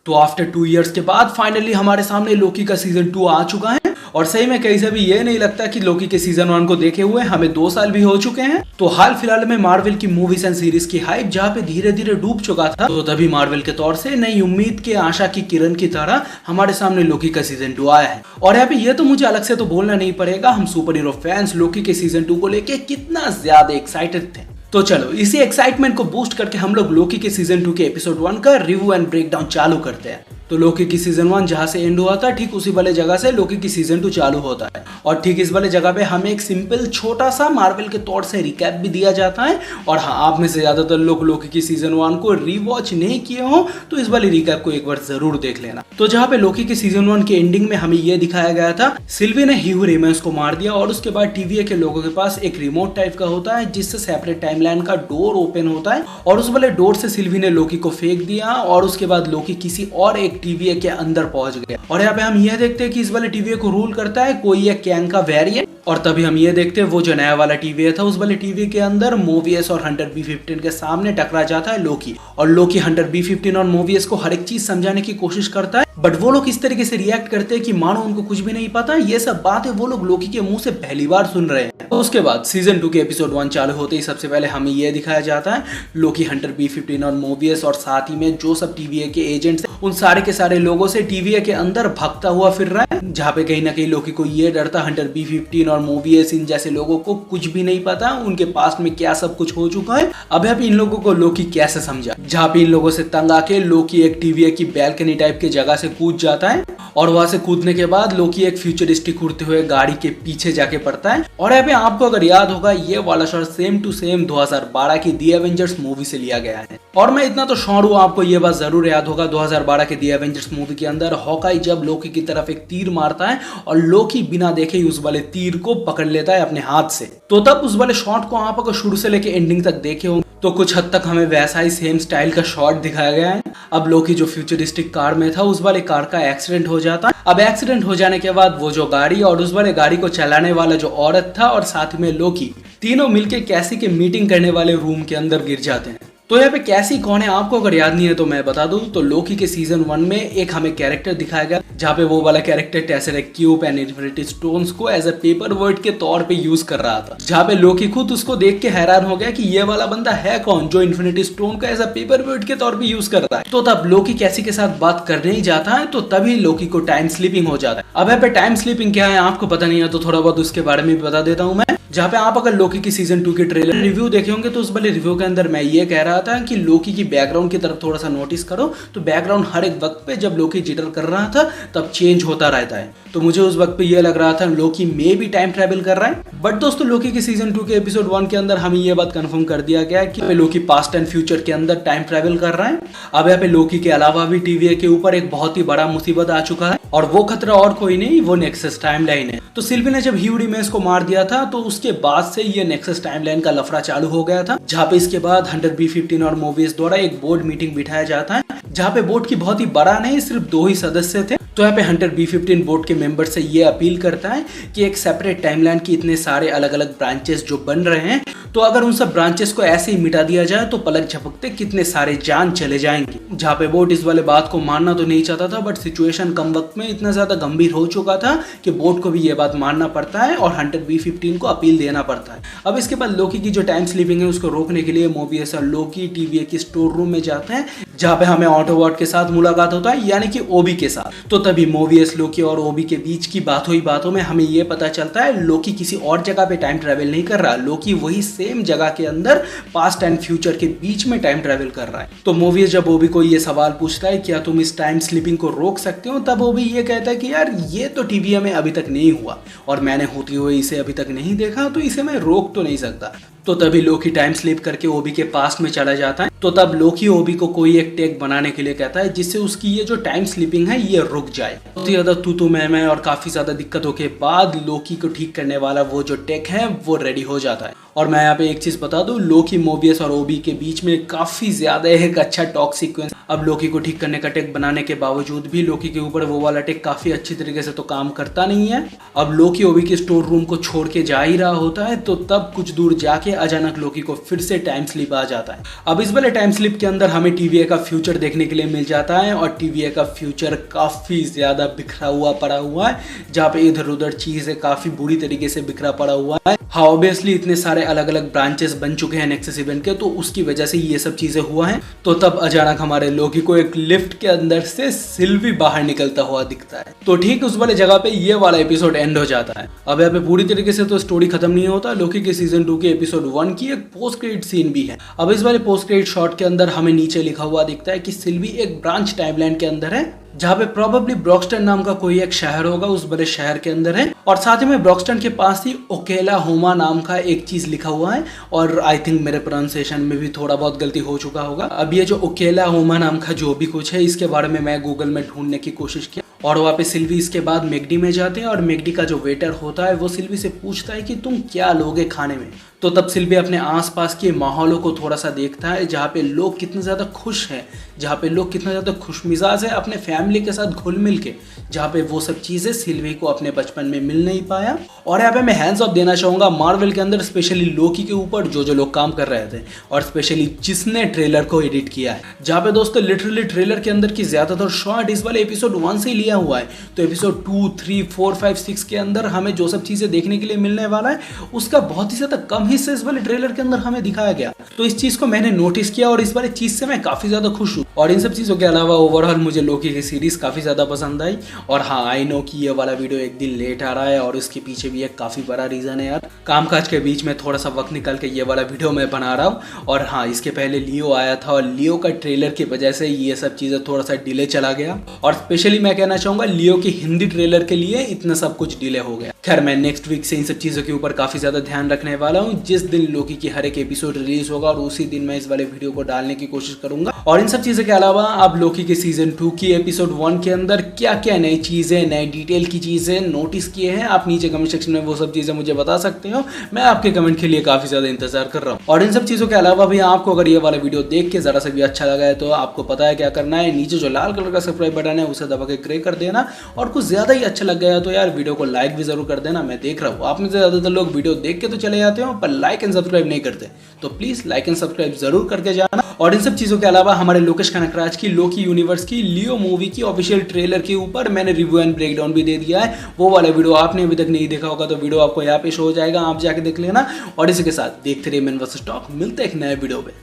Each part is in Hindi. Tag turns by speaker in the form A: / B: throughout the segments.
A: तो आफ्टर 2 इयर्स के बाद फाइनली हमारे सामने लोकी का सीजन 2 आ चुका है। और सही में कहीं से भी ये नहीं लगता कि लोकी के सीजन 1 को देखे हुए हमें 2 साल भी हो चुके हैं। तो हाल फिलहाल में मार्वल की मूवीज एंड सीरीज की हाइप जहाँ पे धीरे धीरे डूब चुका था, तो तभी मार्वल के तौर से नई उम्मीद के आशा की किरण की तरह हमारे सामने लोकी का सीजन 2 आया है। और यहाँ पे ये तो मुझे अलग से तो बोलना नहीं पड़ेगा, हम सुपर हीरो फैंस लोकी के सीजन 2 को लेके कितना ज्यादा एक्साइटेड थे। तो चलो इसी एक्साइटमेंट को बूस्ट करके हम लोग लोकी के सीजन 2 के एपिसोड 1 का रिव्यू एंड ब्रेकडाउन चालू करते हैं। तो लोकी की सीजन 1 जहां से एंड हुआ था, ठीक उसी वाले जगह से लोकी की सीजन 2 चालू होता है। और ठीक इस वाले जगह पे हमें एक सिंपल छोटा सा मार्वल के तौर से रिकैप भी दिया जाता है। और हाँ, आप में से ज्यादातर लोग लोकी की सीजन 1 को रीवॉच नहीं किए हो तो इस वाली रिकैप को एक बार जरूर देख लेना। तो जहाँ पे लोकी की सीजन 1 के एंडिंग में हमें ये दिखाया गया था, सिल्वी ने ह्यू रेमंस को मार दिया और उसके बाद TVA के लोगों के पास एक रिमोट टाइप का होता है जिससे सेपरेट टाइमलाइन का डोर ओपन होता है। और उस वाले डोर से सिल्वी ने लोकी को फेंक दिया और उसके बाद लोकी किसी और एक TVA के अंदर पहुंच गया। और यहाँ पे हम यह देखते हैं कि इस वाले TVA को रूल करता है कोई एक कैंग का वेरिएंट। और तभी हम ये देखते हैं वो जो नया वाला TVA था, उस वाले TVA के अंदर मोवियस और हंटर B-15 के सामने टकरा जाता है लोकी। और लोकी हंटर B-15 और मोवियस को हर एक चीज समझाने की कोशिश करता है, बट वो लोग इस तरीके से रिएक्ट करते हैं कि मानो उनको कुछ भी नहीं पता। ये सब बातें वो लोग लोकी के मुंह से पहली बार सुन रहे हैं। तो उसके बाद सीजन 2 के एपिसोड 1 चालू होते ही सबसे पहले हमें यह दिखाया जाता है लोकी हंटर B-15 और मोवियस और साथ ही में जो सब TVA के एजेंट्स हैं उन सारे के सारे लोगों से TVA के अंदर भागता हुआ फिर रहा है, जहाँ पे कहीं ना कहीं लोकी को ये डर था हंटर B-15 और मोवियस इन जैसे लोगों को कुछ भी नहीं पता उनके पास में क्या सब कुछ हो चुका है। अब यहाँ पे इन लोगों को लोकी कैसे समझा, जहाँ पे इन लोगों से तंग आके लोकी एक TVA की बैल्कनी टाइप की जगह से कूद जाता है। और वहां से कूदने के बाद लोकी एक फ्यूचरिस्टिक उड़ते हुए गाड़ी के पीछे जाके पड़ता है। और यहाँ पे आपको अगर याद होगा ये वाला शॉट सेम टू सेम 2012 की दी एवेंजर्स मूवी से लिया गया है। और मैं इतना तो श्योर हूँ आपको ये बात जरूर याद होगा, 2012 के दी एवेंजर्स मूवी के अंदर हॉकाई जब लोकी की तरफ एक तीर मारता है और लोकी बिना देखे ही उस वाले तीर को पकड़ लेता है अपने हाथ से। तो तब उस वाले शॉट को आप अगर शुरू से लेके एंडिंग तक देखे हो तो कुछ हद तक हमें वैसा ही सेम स्टाइल का शॉट दिखाया गया है। अब लोकी जो फ्यूचरिस्टिक कार में था उस वाले कार का एक्सीडेंट हो जाता है। अब एक्सीडेंट हो जाने के बाद वो जो गाड़ी और उस वाले गाड़ी को चलाने वाला जो औरत था और साथ में लोकी तीनों मिलके कैसी के मीटिंग करने वाले रूम के अंदर गिर जाते हैं। तो यहाँ पे कैसी कौन है आपको अगर याद नहीं है तो मैं बता दूं, तो लोकी के सीजन 1 में एक हमें कैरेक्टर दिखाया गया जहाँ पे वो वाला character Tesseract cube and infinity stones को एज अ पेपर वर्ड के तौर पे यूज कर रहा था, जहाँ पे लोकी खुद उसको देख के हैरान हो गया कि ये वाला बंदा है कौन जो इन्फिनिटी स्टोन को एज अ पेपर वर्ड के तौर पे यूज कर रहा है। तो तब लोकी कैसी के साथ बात करने ही जाता है तो तभी लोकी को टाइम स्लीपिंग हो जाता है। अब यहाँ पे टाइम स्लीपिंग क्या है आपको पता नहीं है तो थोड़ा बहुत उसके बारे में भी बता देता हूँ मैं। जहाँ पे आप अगर लोकी की सीजन 2 के ट्रेलर रिव्यू देखे होंगे तो उस वाले रिव्यू के अंदर मैं ये कह रहा था कि लोकी की बैकग्राउंड की तरफ थोड़ा सा नोटिस करो तो बैकग्राउंड हर एक वक्त पे जब लोकी जिटर कर रहा था तब चेंज होता रहता है। तो मुझे उस वक्त पे ये लग रहा था लोकी में भी टाइम ट्रैवल कर रहा है। बट दोस्तों लोकी की सीजन 2 के एपिसोड 1 के अंदर हमें ये बात कंफर्म कर दिया गया है कि लोकी पास्ट एंड फ्यूचर के अंदर टाइम ट्रैवल कर रहा है। अब यहाँ पे लोकी के अलावा भी TVA के ऊपर एक बहुत ही बड़ा मुसीबत आ चुका है और वो खतरा और कोई नहीं, वो नेक्सस टाइमलाइन है। तो सिल्वी ने जब ह्यू रेमंस को मार दिया था तो उसके बाद से ये नेक्सस टाइमलाइन का लफड़ा चालू हो गया था, जहाँ पे इसके बाद हंटर B-15 और मोवियस द्वारा एक बोर्ड मीटिंग बिठाया जाता है, जहाँ पे बोर्ड की बहुत ही बड़ा नहीं सिर्फ 2 ही सदस्य थे। तो यहाँ पे हंटर B-15 बोर्ड के मेंबर से ये अपील करता है कि एक सेपरेट टाइमलाइन की इतने सारे अलग अलग ब्रांचेस जो बन रहे हैं तो अगर उन सब ब्रांचेस को ऐसे ही मिटा दिया जाए तो पलक झपकते कितने सारे जान चले जाएंगे। जहाँ पे बोर्ड इस वाले बात को मानना तो नहीं चाहता था, बट सिचुएशन कम वक्त में इतना ज्यादा गंभीर हो चुका था कि बोर्ड को भी ये बात मानना पड़ता है और हंटर B-15 को अपील देना पड़ता है। अब इसके बाद लोकी की जो टाइम स्लीपिंग है उसको रोकने के लिए मोबियस और लोकी TVA की स्टोर रूम में जाते हैं, जहाँ पे हमें ऑटोबॉट के साथ मुलाकात होता है यानी कि ओबी के साथ। तो तभी मोबियस लोकी और ओबी के बीच की बातों में हमें ये पता चलता है लोकी किसी और जगह पे टाइम ट्रैवल नहीं कर रहा, लोकी वही सेम जगह के अंदर पास्ट एंड फ्यूचर के बीच में टाइम ट्रैवल कर रहा है। तो मोबियस जब ओबी को ये सवाल पूछता है क्या तुम इस टाइम स्लीपिंग को रोक सकते हो, तब ओबी ये कहता है कि यार ये तो TVA में अभी तक नहीं हुआ और मैंने होती हुई इसे अभी तक नहीं देखा तो इसे मैं रोक तो नहीं सकता। तो तभी लोकी टाइम स्लिप करके ओबी के पास्ट में चला जाता है। तो तब लोकी ओबी को कोई एक टेक बनाने के लिए कहता है जिससे उसकी ये जो टाइम स्लिपिंग है ये रुक जाए। बहुत ही ज्यादा तू मैं और काफी ज्यादा दिक्कतों के बाद लोकी को ठीक करने वाला वो जो टेक है वो रेडी हो जाता है। और मैं यहाँ पे एक चीज बता दूं, लोकी मोबियस और ओबी के बीच में काफी ज्यादा एक अच्छा टॉक सीक्वेंस। अब लोकी को ठीक करने का टेक बनाने के बावजूद भी लोकी के ऊपर वो वाला टेक काफी अच्छी तरीके से तो काम करता नहीं है। अब लोकी ओबी के स्टोर रूम को छोड़ के जा ही रहा होता है तो तब कुछ दूर जाके अचानक लोकी को फिर से टाइम स्लिप आ जाता है। अब इस वाले टाइम स्लिप के अंदर हमें TVA का फ्यूचर देखने के लिए मिल जाता है और TVA का फ्यूचर काफी ज्यादा बिखरा हुआ पड़ा हुआ है, जहाँ पे इधर उधर चीजें काफी बुरी तरीके से बिखरा पड़ा हुआ है। हाँ, ऑब्वियसली इतने सारे अलग अलग ब्रांचेस बन चुके हैं नेक्सस इवेंट के, तो उसकी वजह से ये सब चीजें हुआ है। तो तब अचानक हमारे लोकी को एक लिफ्ट के अंदर से सिल्वी बाहर निकलता हुआ दिखता है। तो ठीक उस वाले जगह पे ये वाला एपिसोड एंड हो जाता है। अब यहाँ पे पूरी तरीके से तो स्टोरी खत्म नहीं होता, लोकी के सीजन 2 के एपिसोड 1 की एक पोस्ट क्रेडिट सीन भी है। अब इस वाले पोस्ट क्रेडिट शॉट के अंदर हमें नीचे लिखा हुआ दिखता है कि सिल्वी एक ब्रांच टाइमलाइन के अंदर है, जहाँ पे प्रोबेबली ब्रॉक्सटन नाम का कोई एक शहर होगा, उस बड़े शहर के अंदर है। और साथ ही में ब्रॉक्सटन के पास ही ओकेलाहोमा नाम का एक चीज लिखा हुआ है, और आई थिंक मेरे प्रोनाउंसिएशन में भी थोड़ा बहुत गलती हो चुका होगा। अब ये जो ओकेलाहोमा नाम का जो भी कुछ है, इसके बारे में मैं गूगल में ढूंढने की कोशिश की और वहाँ पे सिल्वी इसके बाद मैकडी में जाते हैं और मैकडी का जो वेटर होता है वो सिल्वी से पूछता है कि तुम क्या लोगे खाने में। तो तब सिल्वी अपने आसपास के माहौलों को थोड़ा सा देखता है, जहाँ पे लोग कितने ज़्यादा खुश हैं, जहाँ पे लोग कितना ज़्यादा खुशमिजाज है अपने फैमिली के साथ घुल मिल के, जहाँ पे वो सब चीज़ें सिल्वी को अपने बचपन में मिल नहीं पाया। और यहाँ पे मैं हैंड्स ऑफ देना चाहूँगा मार्वल के अंदर स्पेशली लोकी के ऊपर जो लोग काम कर रहे थे और स्पेशली जिसने ट्रेलर को एडिट किया है, जहाँ पे दोस्तों लिटरली ट्रेलर के अंदर की ज़्यादातर शॉट इस वाले एपिसोड 1 से लिया हुआ है। तो एपिसोड 2, 3, 4, 5, 6 के अंदर हमें जो सब चीज़ें देखने के लिए मिलने वाला है, उसका बहुत ही ज़्यादा कम हिस्से इस वाले ट्रेलर के अंदर हमें दिखाया गया। तो इस चीज़ को मैंने नोटिस किया और इस वाले चीज़ से मैं काफ़ी ज़्यादा खुश हूँ। और इन सब चीज़ों के अलावा ओवरऑल मुझे लोकी की सीरीज काफ़ी ज़्यादा पसंद आई। और हाँ, आई नो कि ये वाला वीडियो एक दिन लेट आ रहा है और इसके पीछे भी एक काफ़ी बड़ा रीज़न है यार। कामकाज के बीच में थोड़ा सा वक्त निकाल के ये वाला वीडियो मैं बना रहा हूँ। और हाँ, इसके पहले लियो आया था और लियो का ट्रेलर की वजह से ये सब चीज़ें थोड़ा सा डिले चला गया। और स्पेशली मैं कहना चाहूँगा लियो की हिंदी ट्रेलर के लिए इतना सब कुछ डिले हो गया। खैर, मैं नेक्स्ट वीक से इन सब चीज़ों के ऊपर काफ़ी ज़्यादा ध्यान रखने वाला हूँ। जिस दिन लोकी की हर एक एपिसोड रिलीज होगा और उसी दिन मैं इस वाले वीडियो को डालने की कोशिश करूंगा। और इन सब चीज़ों के अलावा आप लोकी के सीजन 2 की एपिसोड 1 के अंदर क्या क्या नई चीज़ें, नए डिटेल की चीज़ें नोटिस किए हैं, आप नीचे कमेंट सेक्शन में वो सब चीज़ें मुझे बता सकते हो। मैं आपके कमेंट के लिए काफ़ी ज़्यादा इंतजार कर रहा हूँ। और इन सब चीज़ों के अलावा भी आपको अगर ये वाला वीडियो देख के ज़रा सा भी अच्छा लगा है तो आपको पता है क्या करना है। नीचे जो लाल कलर का सब्सक्राइब बटन है उसे दबा के ग्रे कर देना, और कुछ ज़्यादा ही अच्छा लग गया तो यार वीडियो को लाइक भी जरूर कर देना। मैं देख रहा हूँ आप में से ज़्यादातर लोग वीडियो देख के तो चले जाते हो पर लाइक एंड सब्सक्राइब नहीं करते, तो प्लीज़ लाइक एंड सब्सक्राइब जरूर करके जाना। और इन सब चीज़ों के अलावा हमारे लोकेश कनकराज की लोकी यूनिवर्स की लियो मूवी की ऑफिशियल ट्रेलर के ऊपर मैंने रिव्यू एंड ब्रेकडाउन भी दे दिया है। वो वाला वीडियो आपने अभी तक नहीं देखा होगा तो वीडियो आपको यहाँ पे शो हो जाएगा, आप जाके देख लेना। और इसी के साथ देखते रहिए मैन वर्सेस टॉक, मिलते हैं एक नए वीडियो में।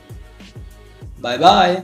A: Bye bye.